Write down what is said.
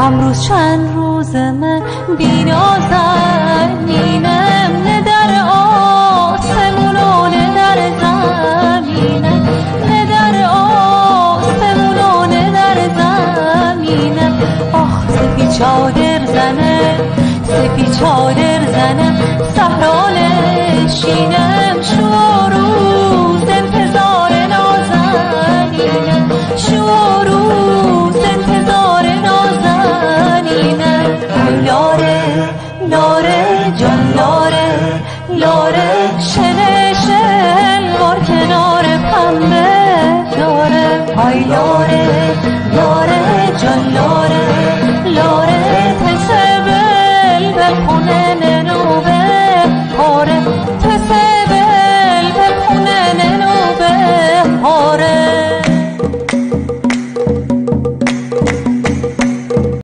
امروز چند روز من بینازنینم، نه در آسمون و نه در زمینم، نه در آسمون و نه در زمینم. آخ سپی چادر زنم، سپی چادر زنم، صحرا نشینم، شو روز انتظار نازنینم، شو روز انتظار نازنینم. لاره لاره جان لاره لاره، شل شل بار کنار پنبه داره. ای لاره لاره جان لاره لاره، تسبل به خونه